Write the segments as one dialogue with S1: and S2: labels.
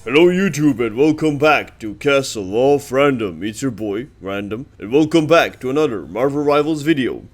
S1: Hello YouTube and welcome back to Castle of Random. It's your boy, Random, and welcome back to another Marvel Rivals video.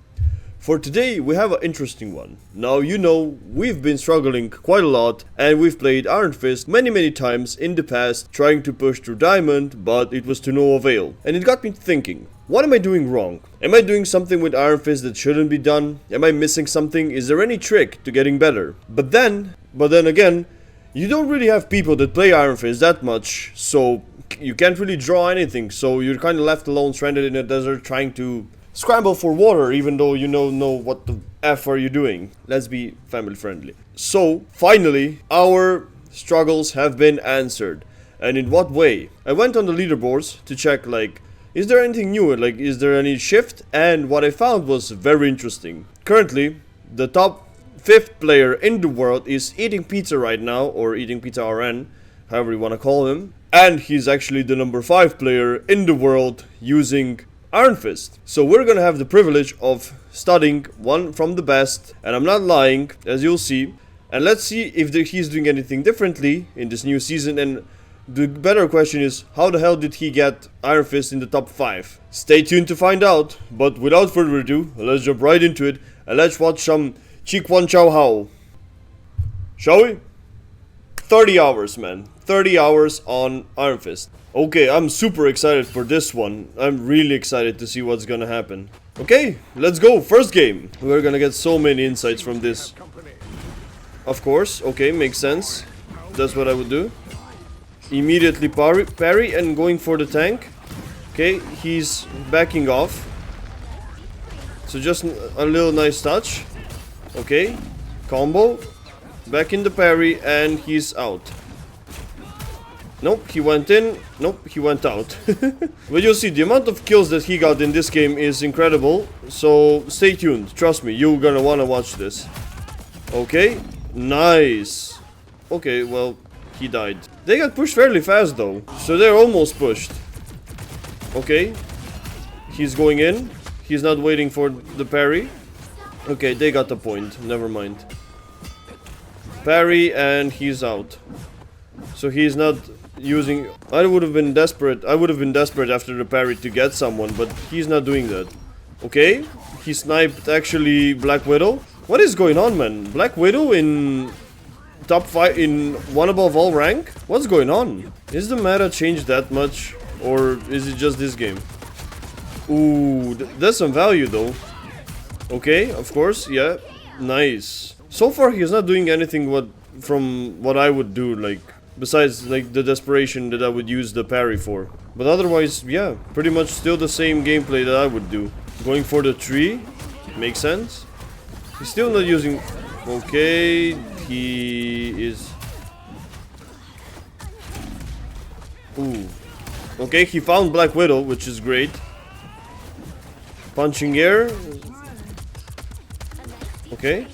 S1: For today we have an interesting one. Now you know, we've been struggling quite a lot and we've played Iron Fist many times in the past trying to push through Diamond, but it was to no avail. And it got me thinking, what am I doing wrong? Am I doing something with Iron Fist that shouldn't be done? Am I missing something? Is there any trick to getting better? But then again, you don't really have people that play Iron Fist that much, so you can't really draw anything, so you're kind of left alone, stranded in a desert, trying to scramble for water, even though you know what the F are you doing. Let's be family friendly. So, finally, our struggles have been answered. And in what way? I went on the leaderboards to check, is there anything new? Is there any shift? And what I found was very interesting. Currently, the top 5th player in the world is eating pizza right now, or eating pizza RN, however you want to call him. And he's actually the number 5 player in the world using Iron Fist. So we're gonna have the privilege of studying one from the best, and I'm not lying, as you'll see. And let's see if he's doing anything differently in this new season. And the better question is, how the hell did he get Iron Fist in the top 5? Stay tuned to find out, but without further ado, let's jump right into it and let's watch some Chikwan Chow Hao. Shall we? 30 hours, man. 30 hours on Iron Fist. Okay, I'm super excited for this one. I'm really excited to see what's gonna happen. Okay, let's go. First game. We're gonna get so many insights from this. Of course. Okay, makes sense. That's what I would do. Immediately parry and going for the tank. Okay, he's backing off. So just a little nice touch. Okay, combo, back in the parry, and he's out. Nope, he went in. Nope, he went out. But you'll see, the amount of kills that he got in this game is incredible. So stay tuned. Trust me, you're gonna wanna watch this. Okay, nice. Okay, well, he died. They got pushed fairly fast though, so they're almost pushed. Okay, he's going in. He's not waiting for the parry. Okay, they got the point. Never mind. Parry, and he's out. So he's not using... I would have been desperate. I would have been desperate after the parry to get someone, but he's not doing that. Okay, he sniped actually Black Widow. What is going on, man? Black Widow in top 5 in one above all rank? What's going on? Is the meta changed that much, or is it just this game? Ooh, that's some value though. Okay, of course, yeah, nice. So far, he's not doing anything from what I would do, besides, the desperation that I would use the parry for. But otherwise, yeah, pretty much still the same gameplay that I would do. Going for the tree, makes sense. He's still not using... Okay, he is... Ooh. Okay, he found Black Widow, which is great. Punching air. Okay.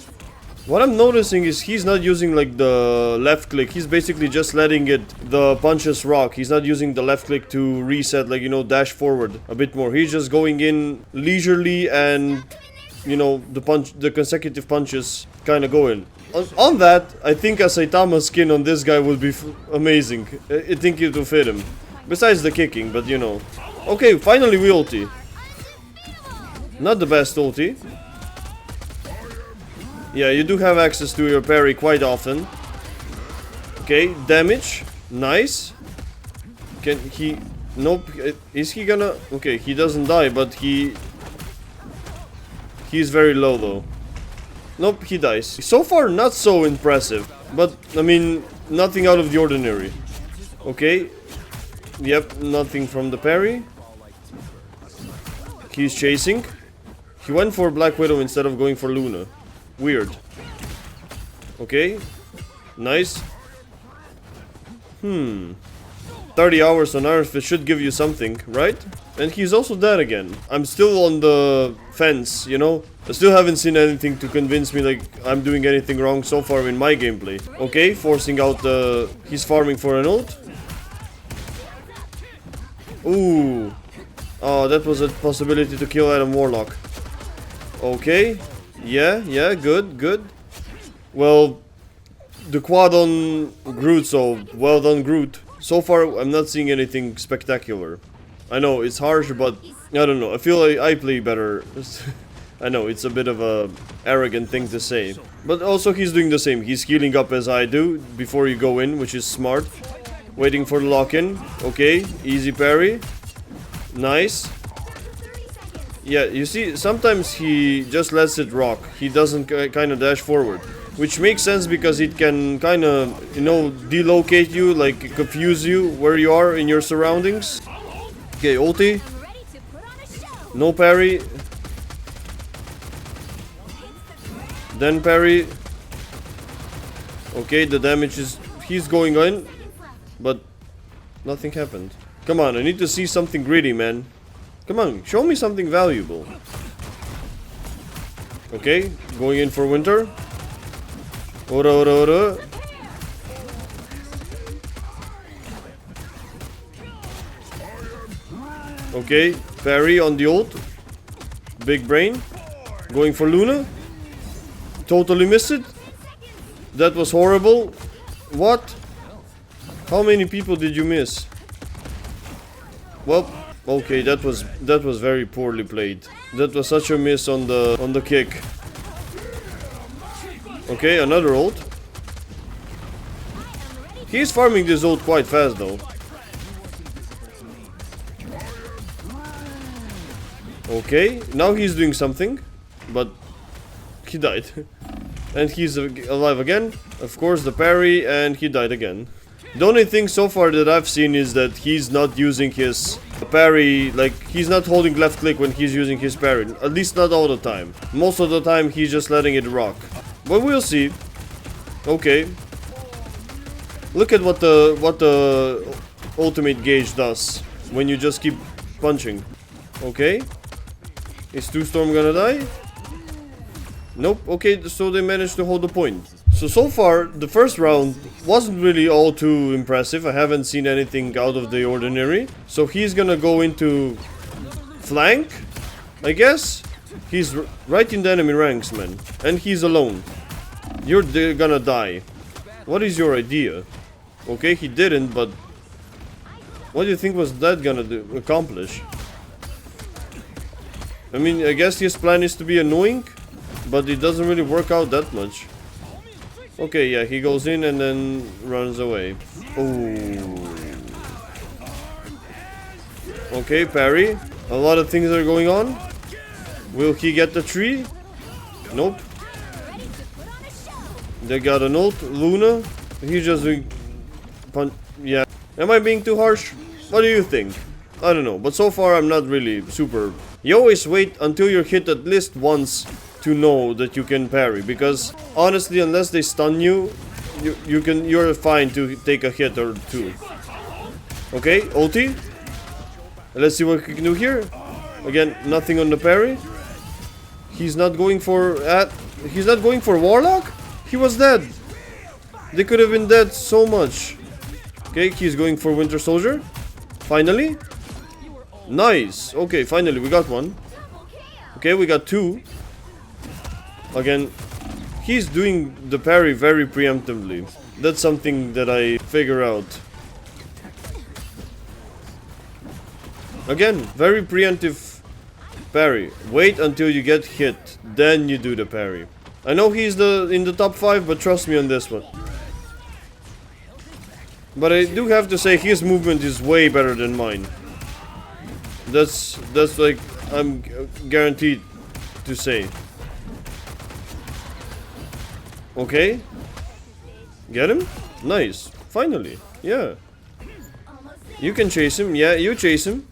S1: What I'm noticing is he's not using the left click. He's basically just letting the punches rock. He's not using the left click to reset, dash forward a bit more. He's just going in leisurely and, the consecutive punches kind of go in. On that, I think a Saitama skin on this guy would be amazing. I think it will fit him. Besides the kicking, but Okay, finally we ulti. Not the best ulti. Yeah, you do have access to your parry quite often. Okay, damage. Nice. Can he... Nope. Is he gonna... Okay, he doesn't die, but he's very low though. Nope, he dies. So far, not so impressive. But, I mean, nothing out of the ordinary. Okay. Yep, nothing from the parry. He's chasing. He went for Black Widow instead of going for Luna. Weird. Okay. Nice. 30 hours on Iron Fist should give you something, right? And he's also dead again. I'm still on the fence, I still haven't seen anything to convince me I'm doing anything wrong so far in my gameplay. Okay, forcing out the... He's farming for an ult. Ooh. Oh, that was a possibility to kill Adam Warlock. Okay. Yeah, good. Well, the quad on Groot, so well done, Groot. So far, I'm not seeing anything spectacular. I know, it's harsh, but I don't know. I feel like I play better. I know, it's a bit of a arrogant thing to say. But also, he's doing the same. He's healing up as I do before you go in, which is smart. Waiting for the lock-in. Okay, easy parry. Nice. Yeah, you see, sometimes he just lets it rock. He doesn't kind of dash forward. Which makes sense because it can kind of, you know, delocate you, like confuse you where you are in your surroundings. Okay, ulti. No parry. Then parry. Okay, the damage is... He's going in. But nothing happened. Come on, I need to see something gritty, man. Come on, show me something valuable. Okay, going in for winter. Ora, ora, ora. Okay, parry on the ult. Big brain. Going for Luna. Totally missed it. That was horrible. What? How many people did you miss? Well, okay, that was very poorly played. That was such a miss on the kick. Okay, another ult. He's farming this ult quite fast though. Okay, now he's doing something, but he died. And he's alive again. Of course, the parry, and he died again. The only thing so far that I've seen is that he's not using his parry, like, he's not holding left click when he's using his parry. At least not all the time. Most of the time, he's just letting it rock. But we'll see. Okay. Look at what the ultimate gauge does when you just keep punching. Okay. Is 2Storm gonna die? Nope. Okay, so they managed to hold the point. So far, the first round wasn't really all too impressive. I haven't seen anything out of the ordinary. So he's gonna go into flank, I guess. He's right in the enemy ranks, man. And he's alone. You're gonna die. What is your idea? Okay, he didn't, but... What do you think was that gonna accomplish? I mean, I guess his plan is to be annoying, but it doesn't really work out that much. Okay, yeah, he goes in and then runs away. Ooh. Okay, parry. A lot of things are going on. Will he get the tree? Nope. They got an ult. Luna. He's just doing... Yeah. Am I being too harsh? What do you think? I don't know. But so far, I'm not really super... You always wait until you're hit at least once to know that you can parry. Because, honestly, unless they stun you, you're fine to take a hit or two. Okay, ulti. Let's see what we can do here. Again, nothing on the parry. He's not going for... he's not going for Warlock? He was dead. They could have been dead so much. Okay, he's going for Winter Soldier. Finally. Nice. Okay, finally we got one. Okay, we got two. Again, he's doing the parry very preemptively. That's something that I figure out. Again, very preemptive parry. Wait until you get hit, then you do the parry. I know he's in the top 5, but trust me on this one. But I do have to say his movement is way better than mine. That's like I'm guaranteed to say. Okay. Get him? Nice. Finally. Yeah. You can chase him. Yeah, you chase him.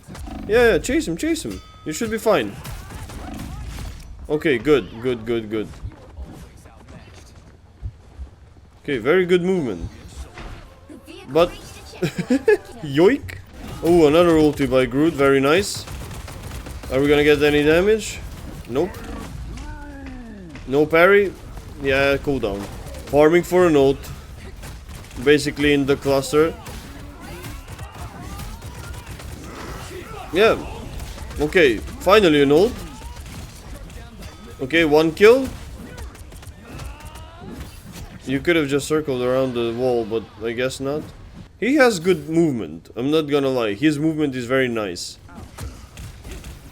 S1: Yeah, chase him, chase him. You should be fine. Okay, good. Okay, very good movement. But... Yoink! Oh, another ulti by Groot. Very nice. Are we gonna get any damage? Nope. No parry? Yeah, cooldown. Farming for an ult. Basically in the cluster. Yeah. Okay, finally an ult. Okay, one kill. You could have just circled around the wall, but I guess not. He has good movement. I'm not gonna lie. His movement is very nice.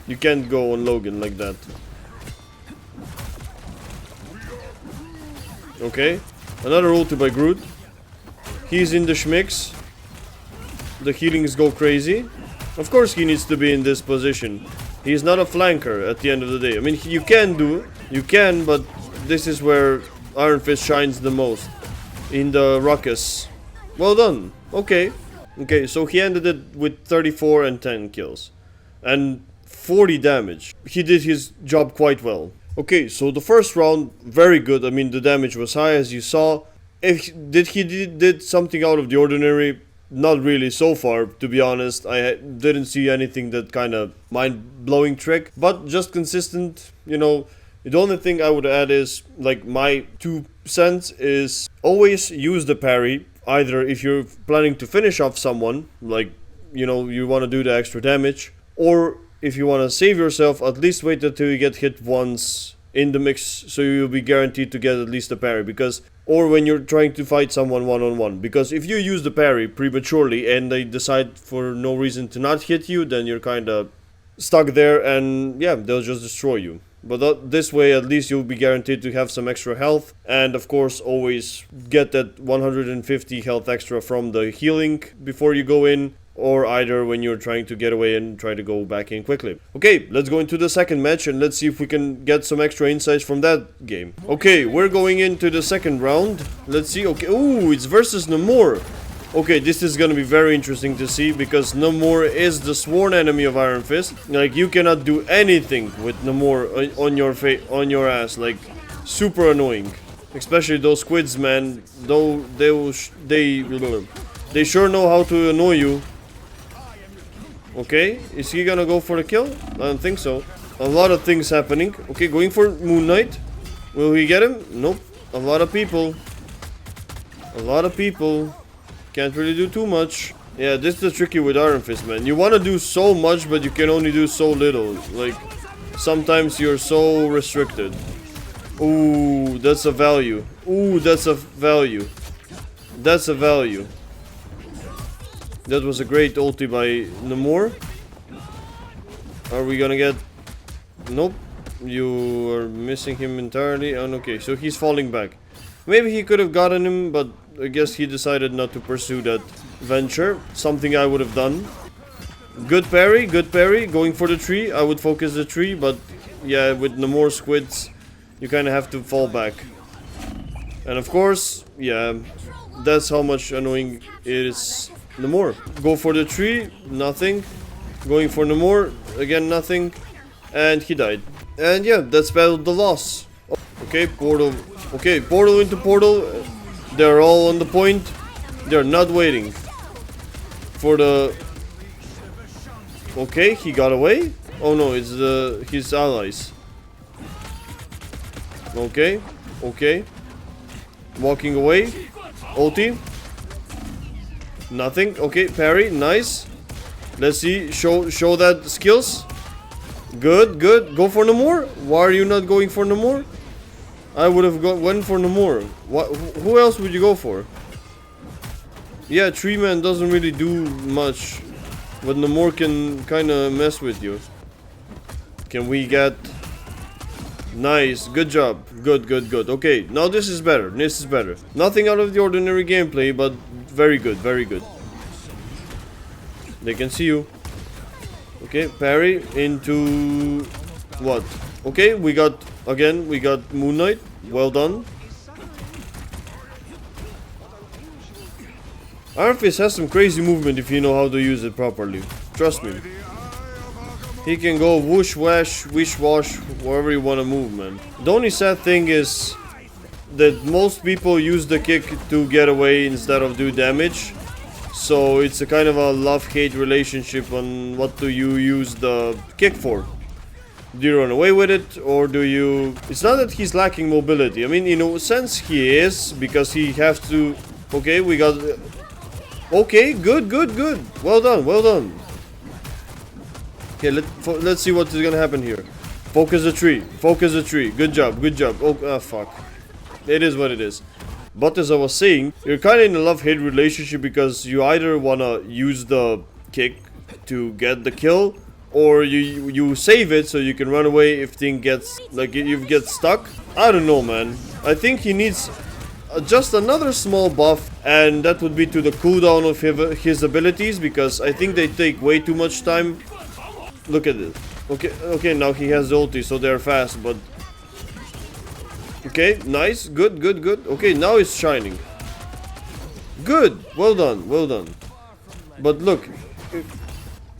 S1: You can't go on Logan like that. Okay. Another ulti by Groot. He's in the schmicks. The healings go crazy. Of course he needs to be in this position. He's not a flanker at the end of the day. I mean, you can, but this is where Iron Fist shines the most. In the ruckus. Well done. Okay. Okay, so he ended it with 34 and 10 kills. And 40 damage. He did his job quite well. Okay, so the first round, very good. I mean, the damage was high, as you saw. Did he did something out of the ordinary? Not really so far, to be honest. I didn't see anything that kind of mind-blowing trick. But just consistent, you know. The only thing I would add is, like, my 2 cents is always use the parry. Either if you're planning to finish off someone, like, you know, you want to do the extra damage. Or if you want to save yourself, at least wait until you get hit once in the mix, so you'll be guaranteed to get at least a parry. Because, or when you're trying to fight someone one-on-one. Because if you use the parry prematurely and they decide for no reason to not hit you, then you're kind of stuck there and, yeah, they'll just destroy you. But this way, at least you'll be guaranteed to have some extra health. And of course, always get that 150 health extra from the healing before you go in. Or either when you're trying to get away and try to go back in quickly. Okay, let's go into the second match and let's see if we can get some extra insights from that game. Okay, we're going into the second round. Let's see. Okay, ooh, it's versus Namor. Okay, this is gonna be very interesting to see because Namor is the sworn enemy of Iron Fist. Like, you cannot do anything with Namor on your ass. Like, super annoying. Especially those squids, man. Though they sure know how to annoy you. Okay, is he gonna go for the kill? I don't think so. A lot of things happening. Okay, going for Moon Knight. Will he get him? Nope. A lot of people. A lot of people. Can't really do too much. Yeah, this is the tricky with Iron Fist, man. You want to do so much, but you can only do so little. Like, sometimes you're so restricted. Ooh, that's a value. Ooh, that's a value. That's a value. That was a great ulti by Namor. Are we gonna get... Nope. You are missing him entirely. And okay, so he's falling back. Maybe he could have gotten him, but I guess he decided not to pursue that venture. Something I would have done. Good parry, good parry. Going for the tree. I would focus the tree, but yeah, with Namor squids, you kind of have to fall back. And of course, yeah, that's how much annoying it is. Namor. Go for the tree, nothing. Going for Namor, again nothing. And he died. And yeah, that's battle the loss. Okay, portal. Okay, portal into portal. They're all on the point. They're not waiting for the... Okay, he got away. Oh no, it's his allies. Okay, okay. Walking away. Ulti. Nothing. Okay, parry. Nice. Let's see. Show that skills. Good, good. Go for Namor. Why are you not going for Namor? I would have went for Namor. What? Who else would you go for? Yeah, Tree Man doesn't really do much, but Namor can kind of mess with you. Can we get... Nice, good job. Good, good, good. Okay, now this is better. This is better. Nothing out of the ordinary gameplay, but very good, very good. They can see you. Okay, parry into... What? Okay, we got... Again, we got Moon Knight. Well done. Iron Fist has some crazy movement if you know how to use it properly. Trust me. He can go whoosh, wash, wish, wash, wherever you want to move, man. The only sad thing is that most people use the kick to get away instead of do damage. So it's a kind of a love-hate relationship on what do you use the kick for. Do you run away with it, or do you... It's not that he's lacking mobility. I mean, in a sense he is, because he has to... Okay, we got... Okay, good, good, good. Well done, well done. Okay, let's see what is gonna happen here. Focus the tree. Focus the tree. Good job, good job. Oh, fuck. It is what it is. But as I was saying, you're kind of in a love-hate relationship because you either wanna use the kick to get the kill, or you save it so you can run away if thing gets, like, you get stuck. I don't know, man. I think he needs just another small buff, and that would be to the cooldown of his abilities, because I think they take way too much time. Look at it. Okay, now he has the ulti, so they're fast, but... Okay, nice, good. Okay, now it's shining. Good, well done. But look...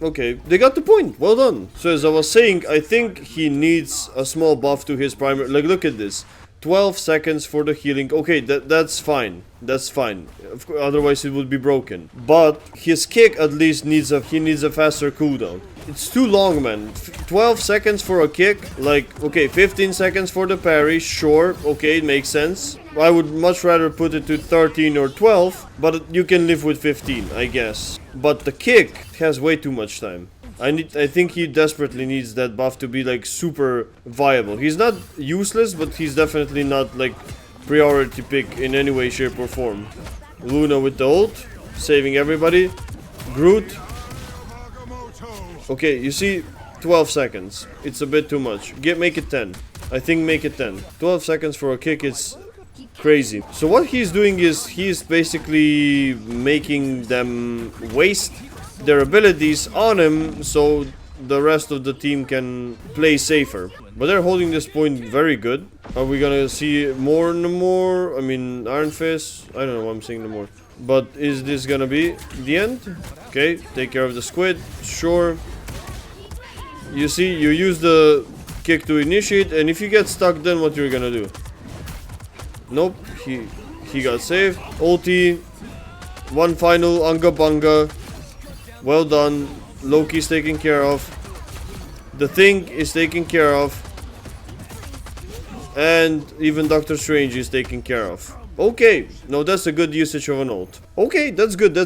S1: Okay, they got the point. Well done. So as I was saying, I think he needs a small buff to his primary. Like, look at this. 12 seconds for the healing. Okay, that's fine. That's fine. Otherwise, it would be broken. But his kick at least needs a faster cooldown. It's too long, man. 12 seconds for a kick. Like, okay, 15 seconds for the parry. Sure, okay, it makes sense. I would much rather put it to 13 or 12, but you can live with 15, I guess. But the kick has way too much time. I think he desperately needs that buff to be like super viable. He's not useless, but he's definitely not like priority pick in any way, shape or form. Luna with the ult, saving everybody. Groot. Okay, you see, 12 seconds. It's a bit too much. Make it 10. I think make it 10. 12 seconds for a kick is crazy. So what he's doing is he's basically making them waste their abilities on him so the rest of the team can play safer. But they're holding this point very good. Are we gonna see more and more? I mean, Iron Fist? I don't know why I'm saying no more. But is this gonna be the end? Okay, take care of the squid. Sure. You see, you use the kick to initiate, and if you get stuck, then what you're gonna do? Nope, he got saved. Ulti. One final Unga Bunga. Well done. Loki's taken care of. The Thing is taken care of. And even Doctor Strange is taken care of. Okay, no, that's a good usage of an ult. Okay, that's good.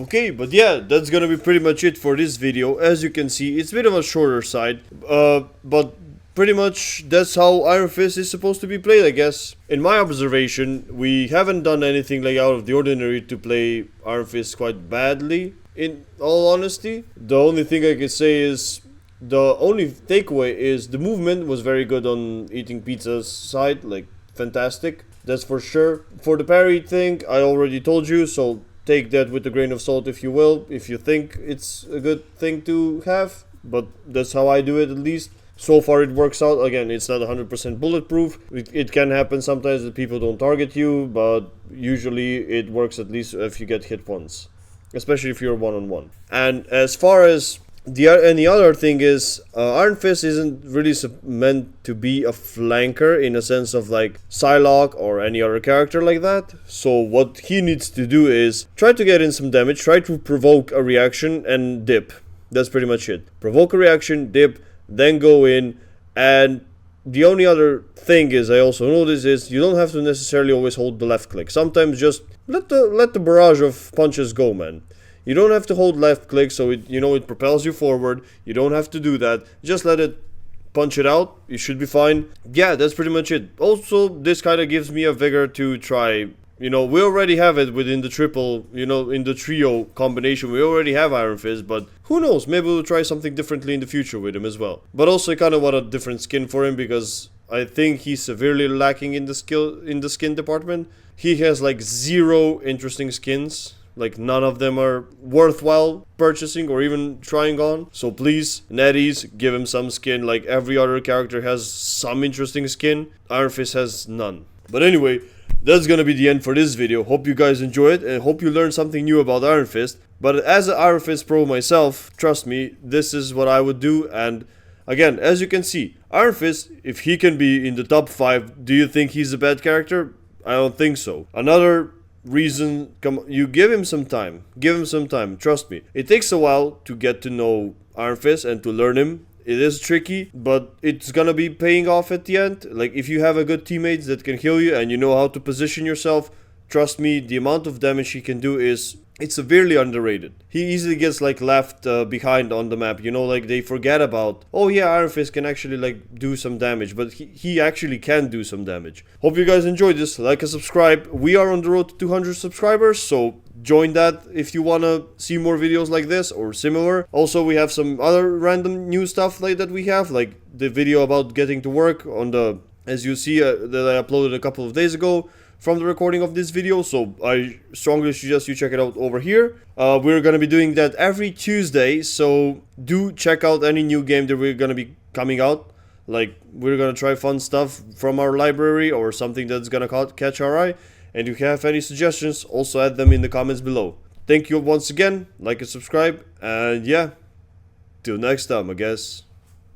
S1: Okay, but yeah, that's gonna be pretty much it for this video. As you can see, it's a bit of a shorter side. But pretty much that's how Iron Fist is supposed to be played, I guess. In my observation, we haven't done anything like out of the ordinary to play Iron Fist quite badly. In all honesty, the only thing I can say is the only takeaway is the movement was very good on eating pizza's side, like fantastic. That's for sure. For the parry thing, I already told you, so take that with a grain of salt if you will, if you think it's a good thing to have. But that's how I do it, at least. So far it works out. Again, it's not 100% bulletproof. It can happen sometimes that people don't target you, but usually it works at least if you get hit once. Especially if you're one-on-one. And as far as any other thing is, Iron Fist isn't really meant to be a flanker in a sense of like Psylocke or any other character like that. So what he needs to do is try to get in some damage, try to provoke a reaction and dip. That's pretty much it. Provoke a reaction, dip, then go in. And the only other thing is, I also noticed, is you don't have to necessarily always hold the left click. Sometimes just let the barrage of punches go, man. You don't have to hold left click so it propels you forward. You don't have to do that. Just let it punch it out. You should be fine. Yeah, that's pretty much it. Also, this kind of gives me a vigor to try. We already have it within the triple, in the trio combination. We already have Iron Fist, but who knows? Maybe we'll try something differently in the future with him as well. But also, I kind of want a different skin for him because I think he's severely lacking in the skin department. He has like 0 interesting skins. Like, none of them are worthwhile purchasing or even trying on. So please, NetEase, give him some skin. Like, every other character has some interesting skin. Iron Fist has none. But anyway, that's gonna be the end for this video. Hope you guys enjoy it and hope you learned something new about Iron Fist. But as an Iron Fist pro myself, trust me, this is what I would do. And again, as you can see, Iron Fist, if he can be in the top 5, do you think he's a bad character? I don't think so. Another reason, you give him some time. Trust me. It takes a while to get to know Iron Fist and to learn him. It is tricky, but it's gonna be paying off at the end. Like, if you have a good teammates that can heal you and you know how to position yourself, trust me, the amount of damage he can do is It's severely underrated. He easily gets like left behind on the map. You know, like they forget about, oh yeah, Iron Fist can actually like do some damage, but he actually can do some damage. Hope you guys enjoyed this. Like and subscribe. We are on the road to 200 subscribers, so join that if you wanna see more videos like this or similar. Also, we have some other random new stuff like that we have, like the video about getting to work on the, as you see, that I uploaded a couple of days ago from the recording of this video, so I strongly suggest you check it out over here. We're gonna be doing that every Tuesday, so do check out any new game that we're gonna be coming out. Like, we're gonna try fun stuff from our library or something that's gonna catch our eye. And if you have any suggestions, also add them in the comments below. Thank you once again, like and subscribe, and yeah, till next time, I guess.